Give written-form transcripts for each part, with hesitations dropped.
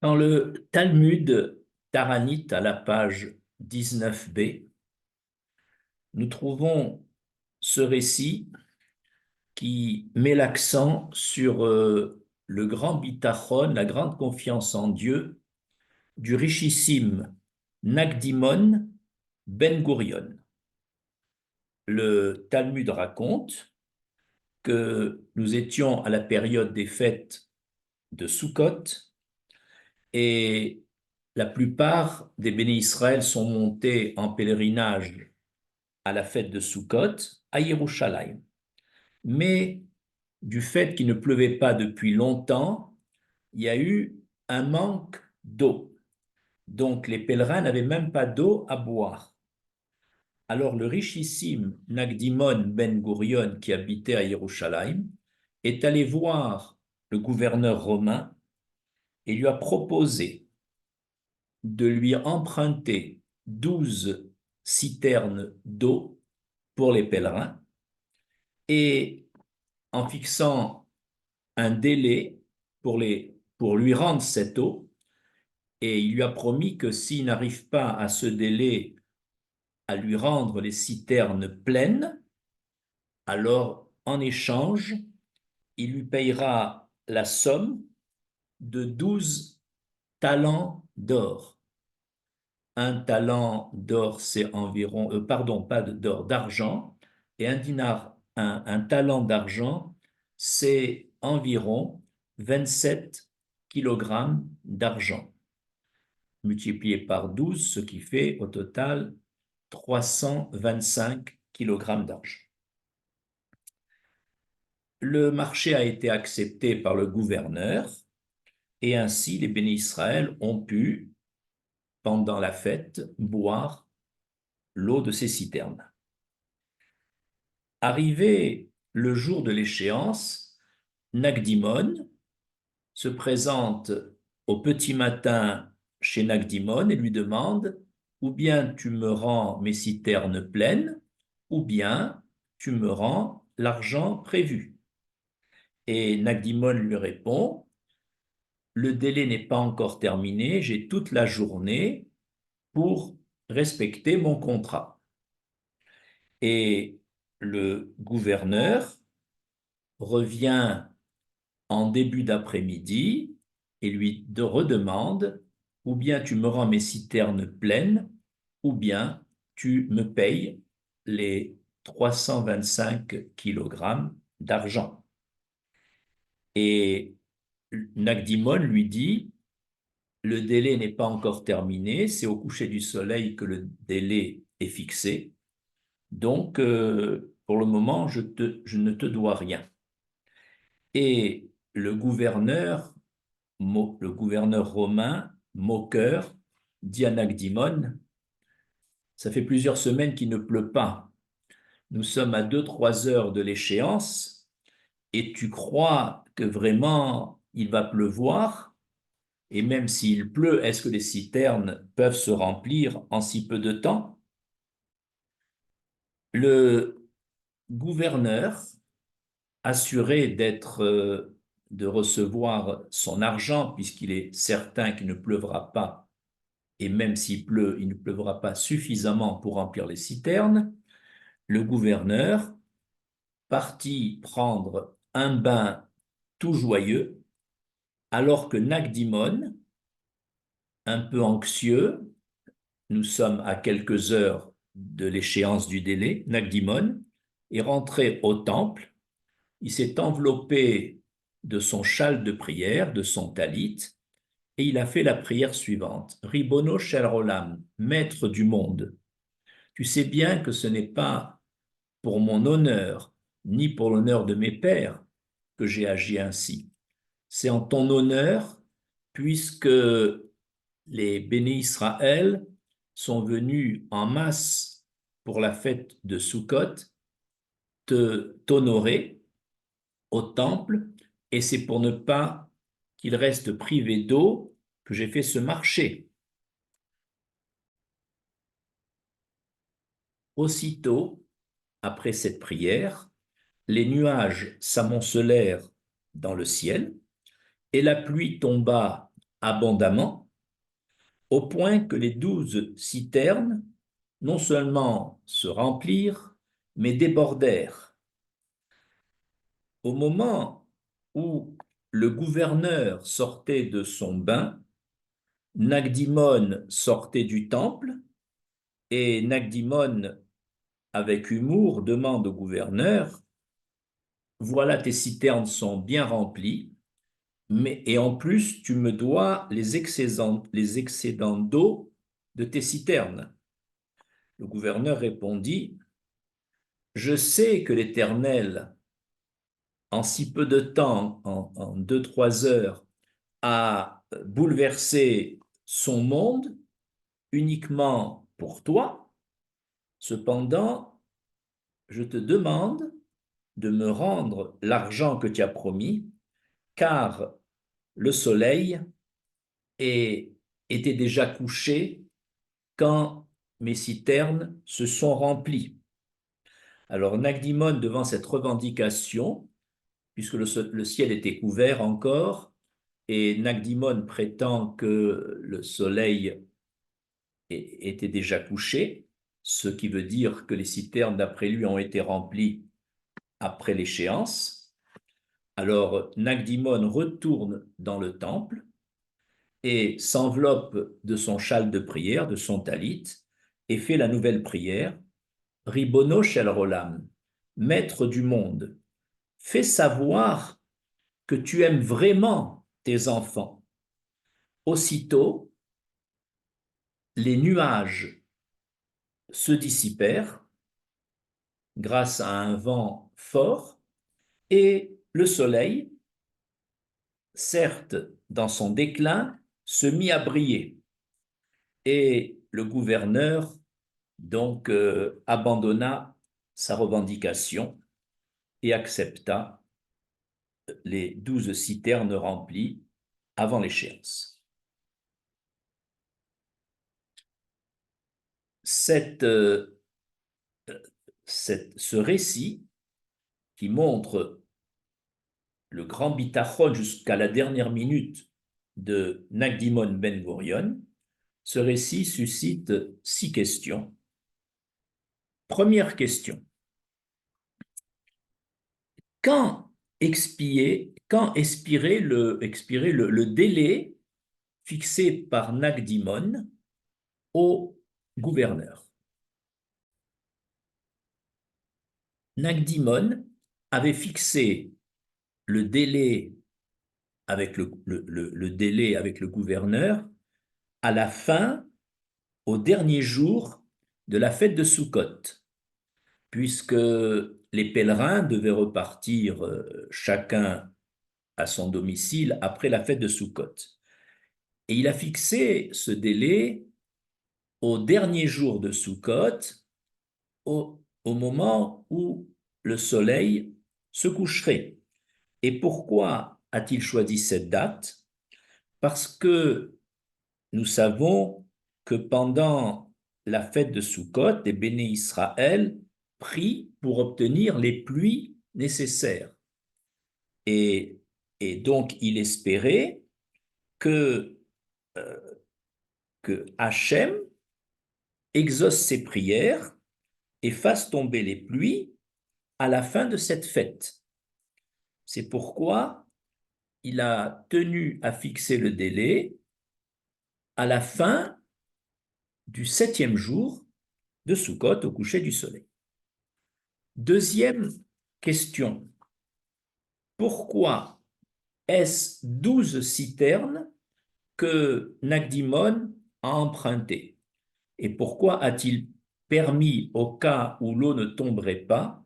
Dans le Talmud Taranit, à la page 19b, nous trouvons ce récit qui met l'accent sur le grand bitachon, la grande confiance en Dieu du richissime Nagdimon Ben Gurion. Le Talmud raconte que nous étions à la période des fêtes de Sukkot et la plupart des béné Israël sont montés en pèlerinage à la fête de Sukkot à Yerushalayim. Mais du fait qu'il ne pleuvait pas depuis longtemps, il y a eu un manque d'eau. Donc les pèlerins n'avaient même pas d'eau à boire. Alors le richissime Nagdimon Ben Gurion, qui habitait à Yerushalayim, est allé voir le gouverneur romain et lui a proposé de lui emprunter 12 citernes d'eau pour les pèlerins et en fixant un délai pour lui rendre cette eau, et il lui a promis que s'il n'arrive pas à ce délai à lui rendre les citernes pleines, alors en échange, il lui payera la somme de 12 talents d'or. Un talent d'or, c'est environ, pardon, pas d'or, d'argent, et un dinar, un talent d'argent, c'est environ 27 kilogrammes d'argent, multiplié par 12, ce qui fait au total 325 kilogrammes d'argent. Le marché a été accepté par le gouverneur, et ainsi les béné Israël ont pu, pendant la fête, boire l'eau de ces citernes. Arrivé le jour de l'échéance, Nagdimon se présente au petit matin chez Nagdimon et lui demande ou bien tu me rends mes citernes pleines, ou bien tu me rends l'argent prévu. Et Nagdimon lui répond, le délai n'est pas encore terminé, j'ai toute la journée pour respecter mon contrat. Et le gouverneur revient en début d'après-midi et lui redemande ou bien tu me rends mes citernes pleines, ou bien tu me payes les 325 kilogrammes d'argent. Et Nagdimon lui dit, le délai n'est pas encore terminé, c'est au coucher du soleil que le délai est fixé, donc pour le moment, je ne te dois rien. Et le gouverneur romain, moqueur, dit à Nagdimon, ça fait plusieurs semaines qu'il ne pleut pas. Nous sommes à 2-3 heures de l'échéance et tu crois que vraiment il va pleuvoir? Et même s'il pleut, est-ce que les citernes peuvent se remplir en si peu de temps? Le gouverneur, assuré de recevoir son argent, puisqu'il est certain qu'il ne pleuvra pas, et même s'il pleut, il ne pleuvra pas suffisamment pour remplir les citernes, le gouverneur partit prendre un bain tout joyeux, alors que Nagdimon, un peu anxieux, nous sommes à quelques heures de l'échéance du délai, Nagdimon est rentré au temple, il s'est enveloppé de son châle de prière, de son talit, et il a fait la prière suivante. Ribono shel olam, maître du monde, tu sais bien que ce n'est pas pour mon honneur, ni pour l'honneur de mes pères, que j'ai agi ainsi. C'est en ton honneur, puisque les béné Israël sont venus en masse pour la fête de Sukkot, t'honorer au temple, et c'est pour ne pas qu'ils restent privés d'eau que j'ai fait ce marché. Aussitôt, après cette prière, les nuages s'amoncelèrent dans le ciel et la pluie tomba abondamment, au point que les 12 citernes non seulement se remplirent, mais débordèrent. Au moment où le gouverneur sortait de son bain, Nagdimon sortait du temple, et Nagdimon, avec humour, demande au gouverneur: voilà, tes citernes sont bien remplies, et en plus, tu me dois les excédents d'eau de tes citernes. Le gouverneur répondit: je sais que l'Éternel, en si peu de temps, en 2, 3 heures, a bouleversé son monde uniquement pour toi. Cependant, je te demande de me rendre l'argent que tu as promis, car le soleil était déjà couché quand mes citernes se sont remplies. Alors Nagdimon, devant cette revendication, puisque le ciel était couvert encore, et Nagdimon prétend que le soleil était déjà couché, ce qui veut dire que les citernes, d'après lui, ont été remplies après l'échéance. Alors Nagdimon retourne dans le temple et s'enveloppe de son châle de prière, de son talit, et fait la nouvelle prière: Ribono shel Rolam, maître du monde, fais savoir que tu aimes vraiment tes enfants. Aussitôt, les nuages se dissipèrent grâce à un vent fort, et le soleil, certes dans son déclin, se mit à briller. Et le gouverneur donc abandonna sa revendication et accepta les 12 citernes remplies avant l'échéance. Ce récit qui montre le grand bitachon jusqu'à la dernière minute de Nagdimon Ben Gurion, ce récit suscite 6 questions. Première question: quand expirait le délai fixé par Nagdimon au gouverneur? Nagdimon avait fixé le délai avec le délai avec le gouverneur à la fin, au dernier jour de la fête de Sukkot, puisque les pèlerins devaient repartir chacun à son domicile après la fête de Sukkot. Et il a fixé ce délai au dernier jour de Sukkot, au moment où le soleil se coucherait. Et pourquoi a-t-il choisi cette date? Parce que nous savons que pendant la fête de Sukkot, les béné Israël prient pour obtenir les pluies nécessaires. Et, et donc, il espérait que, euh, que Hachem exauce ses prières et fasse tomber les pluies à la fin de cette fête. C'est pourquoi il a tenu à fixer le délai à la fin du 7e jour de Sukkot, au coucher du soleil. Deuxième question: pourquoi est-ce 12 citernes que Nagdimon a empruntées? Et pourquoi a-t-il permis, au cas où l'eau ne tomberait pas,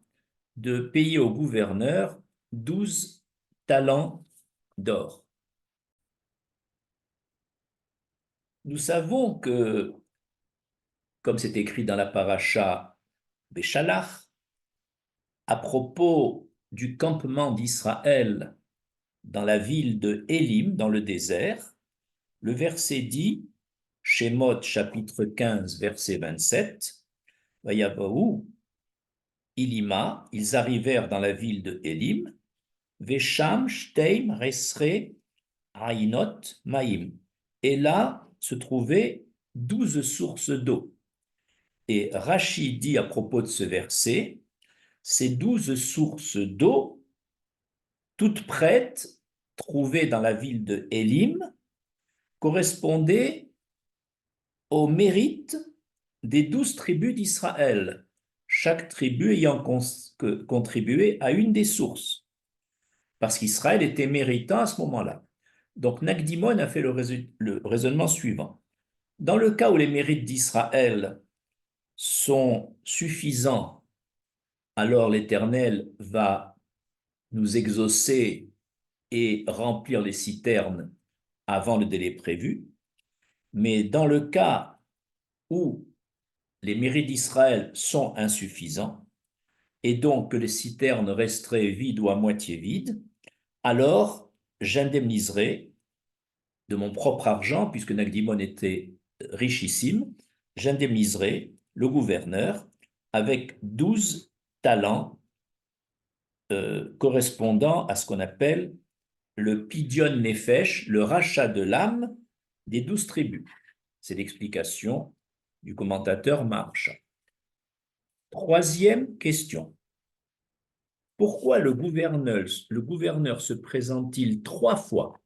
de payer au gouverneur 12 talents d'or? Nous savons que, comme c'est écrit dans la paracha Béchalach, à propos du campement d'Israël dans la ville de Élim, dans le désert, le verset dit, Shemot chapitre 15, verset 27, Vayavahu, Ilima, ils arrivèrent dans la ville de Élim, Vesham, Shteim, Resre, Ainot, Maïm. Et là se trouvaient 12 sources d'eau. Et Rachi dit à propos de ce verset, ces 12 sources d'eau, toutes prêtes, trouvées dans la ville de Élim, correspondaient au mérite des 12 tribus d'Israël, chaque tribu ayant contribué à une des sources, parce qu'Israël était méritant à ce moment-là. Donc Nagdimon a fait le raisonnement suivant. Dans le cas où les mérites d'Israël sont suffisants, alors l'Éternel va nous exaucer et remplir les citernes avant le délai prévu. Mais dans le cas où les mérites d'Israël sont insuffisants, et donc que les citernes resteraient vides ou à moitié vides, alors j'indemniserai de mon propre argent, puisque Nagdimon était richissime, j'indemniserai le gouverneur avec 12 talents correspondant à ce qu'on appelle le Pidyon Nefesh, le rachat de l'âme des 12 tribus. C'est l'explication du commentateur Maharsha. Troisième question. Pourquoi le gouverneur se présente-t-il 3 fois,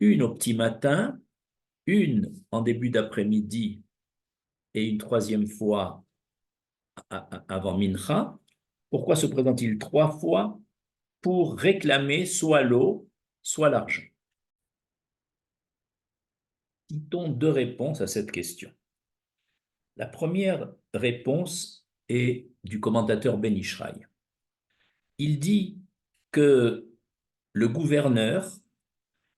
une au petit matin, une en début d'après-midi et une troisième fois avant Mincha? Pourquoi se présente-t-il 3 fois pour réclamer soit l'eau, soit l'argent? Citons 2 réponses à cette question. La première réponse est du commentateur Ben Ishraï. Il dit que le gouverneur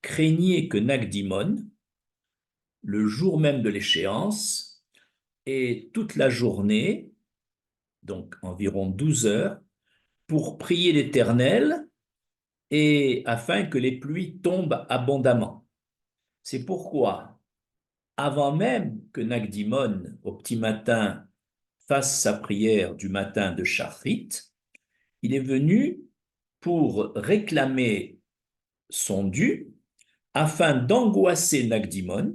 craignait que Nagdimon, le jour même de l'échéance, ait toute la journée, donc environ 12 heures, pour prier l'Éternel et afin que les pluies tombent abondamment. C'est pourquoi, avant même que Nagdimon, au petit matin, fasse sa prière du matin de Shachrit, il est venu pour réclamer son dû afin d'angoisser Nagdimon,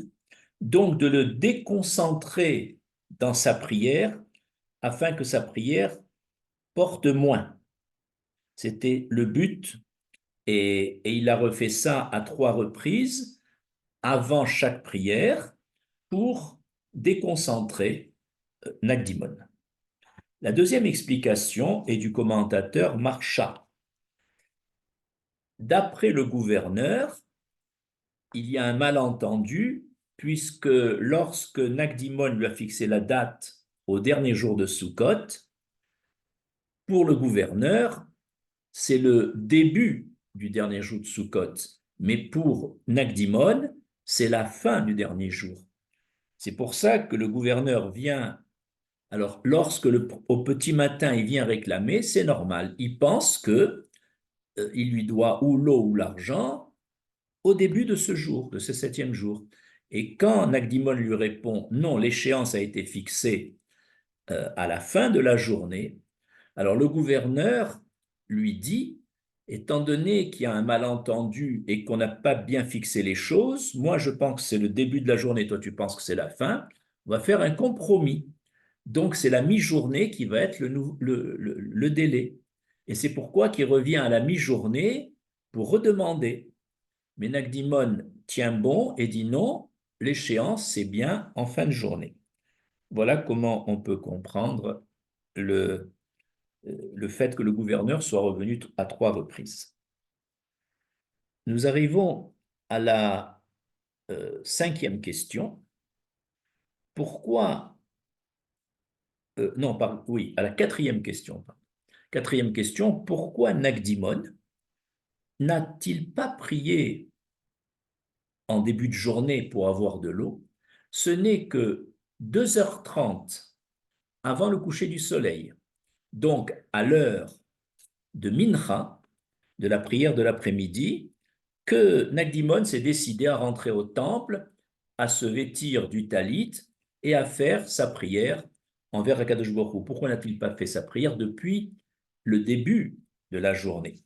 donc de le déconcentrer dans sa prière afin que sa prière porte moins. C'était le but et il a refait ça à 3 reprises avant chaque prière pour déconcentrer Nagdimon. La deuxième explication est du commentateur Maharsha. D'après le gouverneur, il y a un malentendu puisque lorsque Nagdimon lui a fixé la date au dernier jour de Sukkot, pour le gouverneur, c'est le début du dernier jour de Sukkot, mais pour Nagdimon, c'est la fin du dernier jour. C'est pour ça que le gouverneur vient. Alors, lorsque au petit matin, il vient réclamer, c'est normal. Il pense que il lui doit ou l'eau ou l'argent au début de ce jour, de ce 7e jour. Et quand Nagdimon lui répond non, l'échéance a été fixée à la fin de la journée, alors le gouverneur lui dit, étant donné qu'il y a un malentendu et qu'on n'a pas bien fixé les choses, moi je pense que c'est le début de la journée, toi tu penses que c'est la fin, on va faire un compromis. Donc c'est la mi-journée qui va être le délai. Et c'est pourquoi qu'il revient à la mi-journée pour redemander. Mais Nagdimon tient bon et dit non, l'échéance c'est bien en fin de journée. Voilà comment on peut comprendre le fait que le gouverneur soit revenu à 3 reprises. Nous arrivons à la 5e question. Pourquoi non, oui, à la 4e question. 4e question, pourquoi Nagdimon n'a-t-il pas prié en début de journée pour avoir de l'eau? Ce n'est que 2h30 avant le coucher du soleil, donc à l'heure de Mincha, de la prière de l'après-midi, que Nagdimon s'est décidé à rentrer au temple, à se vêtir du talit et à faire sa prière envers Akadosh Baruch Hu. Pourquoi n'a-t-il pas fait sa prière depuis le début de la journée?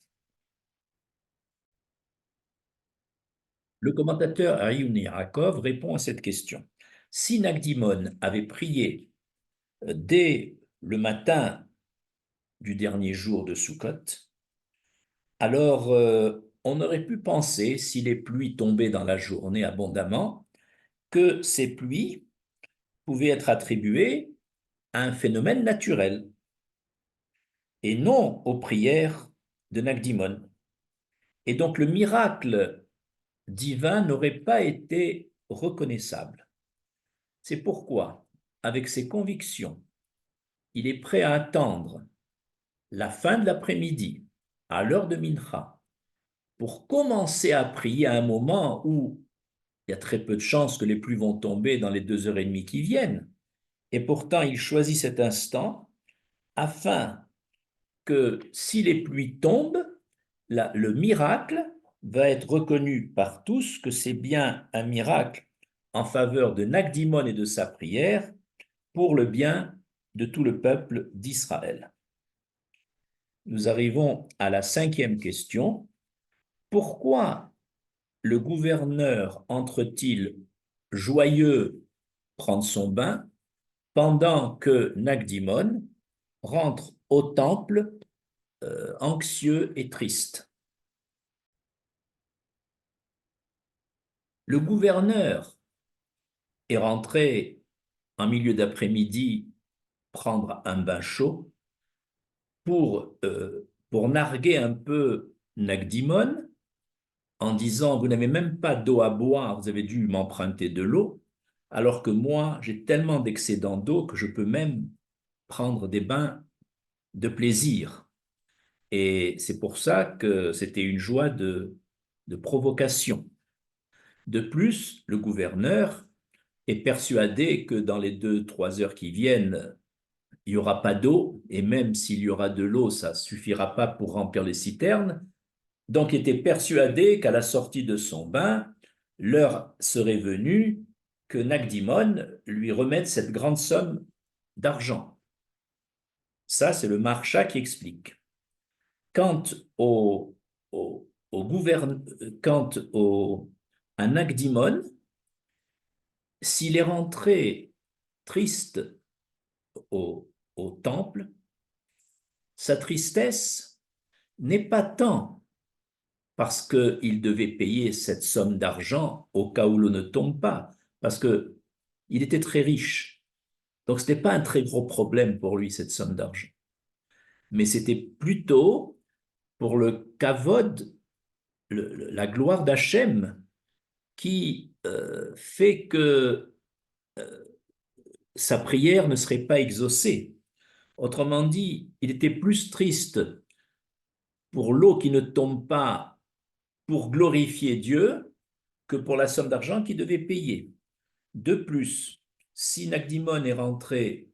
Le commentateur Ariouni Yaakov répond à cette question. Si Nagdimon avait prié dès le matin du dernier jour de Sukkot, alors on aurait pu penser, si les pluies tombaient dans la journée abondamment, que ces pluies pouvaient être attribuées à un phénomène naturel et non aux prières de Nagdimon. Et donc le miracle divin n'aurait pas été reconnaissable. C'est pourquoi, avec ses convictions, il est prêt à attendre la fin de l'après-midi, à l'heure de Mincha, pour commencer à prier à un moment où il y a très peu de chances que les pluies vont tomber dans les 2 heures et demie qui viennent. Et pourtant, il choisit cet instant afin que si les pluies tombent, le miracle va être reconnu par tous que c'est bien un miracle en faveur de Nagdimon et de sa prière pour le bien de tout le peuple d'Israël. Nous arrivons à la 5e question. Pourquoi le gouverneur entre-t-il joyeux prendre son bain pendant que Nagdimon rentre au temple anxieux et triste? Le gouverneur est rentré en milieu d'après-midi prendre un bain chaud pour narguer un peu Nagdimon en disant, vous n'avez même pas d'eau à boire, vous avez dû m'emprunter de l'eau, alors que moi, j'ai tellement d'excédent d'eau que je peux même prendre des bains de plaisir. Et c'est pour ça que c'était une joie de provocation. De plus, le gouverneur est persuadé que dans les 2, 3 heures qui viennent, il n'y aura pas d'eau, et même s'il y aura de l'eau, ça ne suffira pas pour remplir les citernes. Donc, il était persuadé qu'à la sortie de son bain, l'heure serait venue que Nagdimon lui remette cette grande somme d'argent. Ça, c'est le Maharsha qui explique. Quant quant à Nagdimon, s'il est rentré triste au temple, sa tristesse n'est pas tant parce qu'il devait payer cette somme d'argent au cas où l'eau ne tombe pas, parce qu'il était très riche. Donc, ce n'était pas un très gros problème pour lui, cette somme d'argent. Mais c'était plutôt pour le kavod, la gloire d'Hachem, qui fait que sa prière ne serait pas exaucée. Autrement dit, il était plus triste pour l'eau qui ne tombe pas pour glorifier Dieu que pour la somme d'argent qu'il devait payer. De plus, si Nagdimon est rentré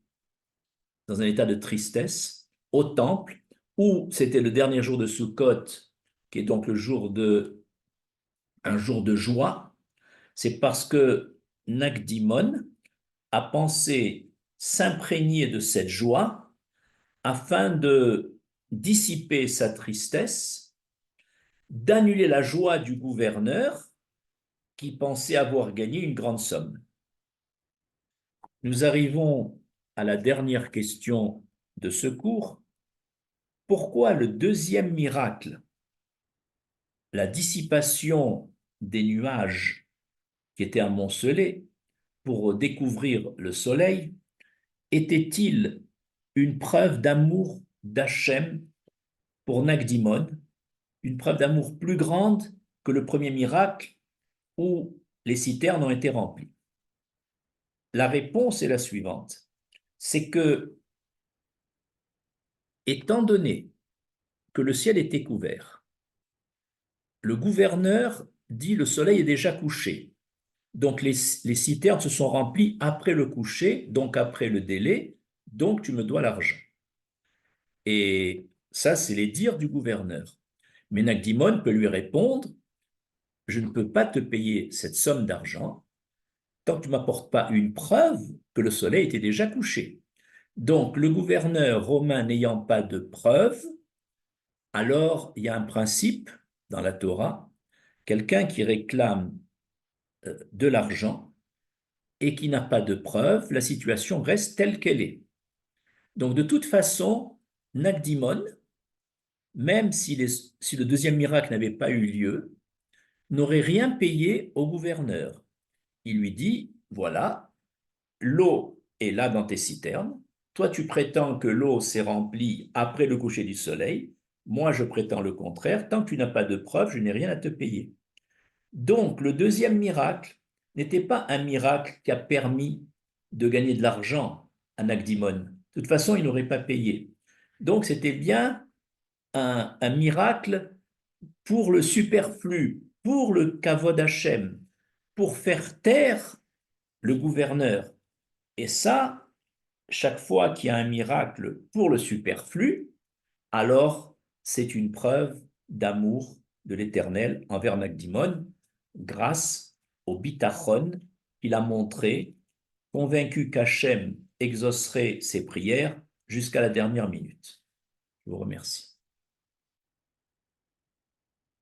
dans un état de tristesse au temple, où c'était le dernier jour de Sukkot, qui est donc un jour de joie, c'est parce que Nagdimon a pensé s'imprégner de cette joie afin de dissiper sa tristesse, d'annuler la joie du gouverneur qui pensait avoir gagné une grande somme. Nous arrivons à la dernière question de ce cours. Pourquoi le deuxième miracle, la dissipation des nuages qui étaient amoncelés pour découvrir le soleil, était-il une preuve d'amour d'Hachem pour Nagdimon, une preuve d'amour plus grande que le premier miracle où les citernes ont été remplies? La réponse est la suivante, c'est que, étant donné que le ciel était couvert, le gouverneur dit le soleil est déjà couché. Donc les citernes se sont remplies après le coucher, donc après le délai, donc tu me dois l'argent. Et ça, c'est les dires du gouverneur. Mais Nagdimon peut lui répondre, je ne peux pas te payer cette somme d'argent tant que tu ne m'apportes pas une preuve que le soleil était déjà couché. Donc le gouverneur romain n'ayant pas de preuve, alors il y a un principe dans la Torah quelqu'un qui réclame de l'argent et qui n'a pas de preuves, la situation reste telle qu'elle est. Donc de toute façon, Nagdimon, même si le deuxième miracle n'avait pas eu lieu, n'aurait rien payé au gouverneur. Il lui dit, voilà, l'eau est là dans tes citernes, toi tu prétends que l'eau s'est remplie après le coucher du soleil, moi je prétends le contraire, tant que tu n'as pas de preuves, je n'ai rien à te payer. Donc le deuxième miracle n'était pas un miracle qui a permis de gagner de l'argent à Nagdimon. De toute façon, il n'aurait pas payé. Donc c'était bien un miracle pour le superflu, pour le kavod Hashem, pour faire taire le gouverneur. Et ça, chaque fois qu'il y a un miracle pour le superflu, alors c'est une preuve d'amour de l'Éternel envers Nagdimon, grâce au bitachon qu'il a montré, convaincu qu'Hachem exaucerait ses prières jusqu'à la dernière minute. Je vous remercie.